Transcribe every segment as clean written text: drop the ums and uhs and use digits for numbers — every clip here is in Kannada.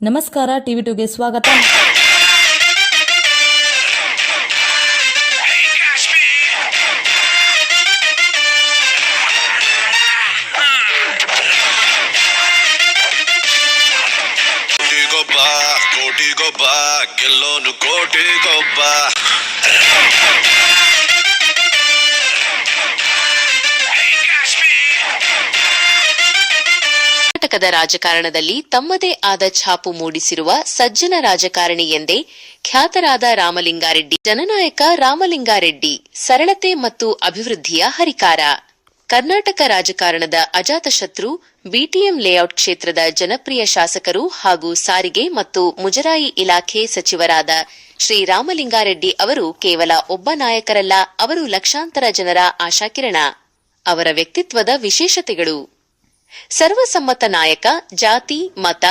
ನಮಸ್ಕಾರ ಟಿವಿ2ಗೆ ಸ್ವಾಗತ. ಕೋಟಿಗೊಬ್ಬ ಗೆಲ್ಲೋನು ಕೋಟಿಗೊಬ್ಬ. ಕರ್ನಾಟಕದ ರಾಜಕಾರಣದಲ್ಲಿ ತಮ್ಮದೇ ಆದ ಛಾಪು ಮೂಡಿಸಿರುವ ಸಜ್ಜನ ರಾಜಕಾರಣಿ ಎಂದೇ ಖ್ಯಾತರಾದ ರಾಮಲಿಂಗಾರೆಡ್ಡಿ. ಜನನಾಯಕ ರಾಮಲಿಂಗಾರೆಡ್ಡಿ ಸರಳತೆ ಮತ್ತು ಅಭಿವೃದ್ಧಿಯ ಹರಿಕಾರ. ಕರ್ನಾಟಕ ರಾಜಕಾರಣದ ಅಜಾತಶತ್ರು, ಬಿಟಿಎಂ ಲೇಔಟ್ ಕ್ಷೇತ್ರದ ಜನಪ್ರಿಯ ಶಾಸಕರು ಹಾಗೂ ಸಾರಿಗೆ ಮತ್ತು ಮುಜರಾಯಿ ಇಲಾಖೆ ಸಚಿವರಾದ ಶ್ರೀ ರಾಮಲಿಂಗಾರೆಡ್ಡಿ ಅವರು ಕೇವಲ ಒಬ್ಬ ನಾಯಕರಲ್ಲ, ಅವರು ಲಕ್ಷಾಂತರ ಜನರ ಆಶಾಕಿರಣ. ಅವರ ವ್ಯಕ್ತಿತ್ವದ ವಿಶೇಷತೆಗಳು: ಸರ್ವಸಮ್ಮತ ನಾಯಕ. ಜಾತಿ, ಮತ,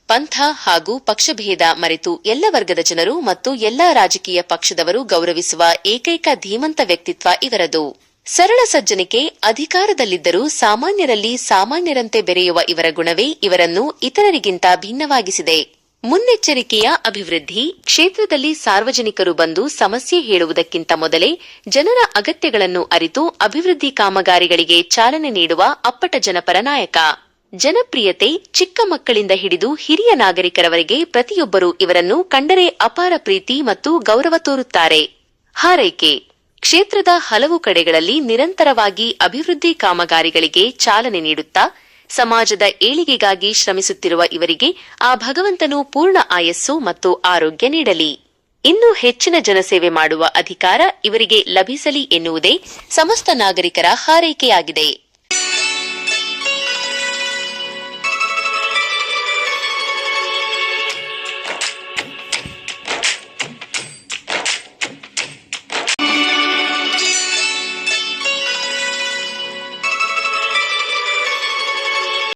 ಪಂಥ ಹಾಗೂ ಪಕ್ಷಭೇದ ಮರೆತು ಎಲ್ಲ ವರ್ಗದ ಜನರು ಮತ್ತು ಎಲ್ಲಾ ರಾಜಕೀಯ ಪಕ್ಷದವರು ಗೌರವಿಸುವ ಏಕೈಕ ಧೀಮಂತ ವ್ಯಕ್ತಿತ್ವ ಇವರದು. ಸರಳ ಸಜ್ಜನಿಕೆ. ಅಧಿಕಾರದಲ್ಲಿದ್ದರೂ ಸಾಮಾನ್ಯರಲ್ಲಿ ಸಾಮಾನ್ಯರಂತೆ ಬೆರೆಯುವ ಇವರ ಗುಣವೇ ಇವರನ್ನು ಇತರರಿಗಿಂತ ಭಿನ್ನವಾಗಿಸಿದೆ. ಮುನ್ನೆಚ್ಚರಿಕೆಯ ಅಭಿವೃದ್ಧಿ. ಕ್ಷೇತ್ರದಲ್ಲಿ ಸಾರ್ವಜನಿಕರು ಬಂದು ಸಮಸ್ಯೆ ಹೇಳುವುದಕ್ಕಿಂತ ಮೊದಲೇ ಜನರ ಅಗತ್ಯಗಳನ್ನು ಅರಿತು ಅಭಿವೃದ್ಧಿ ಕಾಮಗಾರಿಗಳಿಗೆ ಚಾಲನೆ ನೀಡುವ ಅಪ್ಪಟ ಜನಪರ ನಾಯಕ. ಜನಪ್ರಿಯತೆ. ಚಿಕ್ಕ ಮಕ್ಕಳಿಂದ ಹಿಡಿದು ಹಿರಿಯ ನಾಗರಿಕರವರೆಗೆ ಪ್ರತಿಯೊಬ್ಬರೂ ಇವರನ್ನು ಕಂಡರೆ ಅಪಾರ ಪ್ರೀತಿ ಮತ್ತು ಗೌರವ ತೋರುತ್ತಾರೆ. ಹಾರೈಕೆ. ಕ್ಷೇತ್ರದ ಹಲವು ಕಡೆಗಳಲ್ಲಿ ನಿರಂತರವಾಗಿ ಅಭಿವೃದ್ಧಿ ಕಾಮಗಾರಿಗಳಿಗೆ ಚಾಲನೆ ನೀಡುತ್ತಾ ಸಮಾಜದ ಏಳಿಗೆಗಾಗಿ ಶ್ರಮಿಸುತ್ತಿರುವ ಇವರಿಗೆ ಆ ಭಗವಂತನು ಪೂರ್ಣ ಆಯಸ್ಸು ಮತ್ತು ಆರೋಗ್ಯ ನೀಡಲಿ. ಇನ್ನೂ ಹೆಚ್ಚಿನ ಜನಸೇವೆ ಮಾಡುವ ಅಧಿಕಾರ ಇವರಿಗೆ ಲಭಿಸಲಿ ಎನ್ನುವುದೇ ಸಮಸ್ತ ನಾಗರಿಕರ ಹಾರೈಕೆಯಾಗಿದೆ.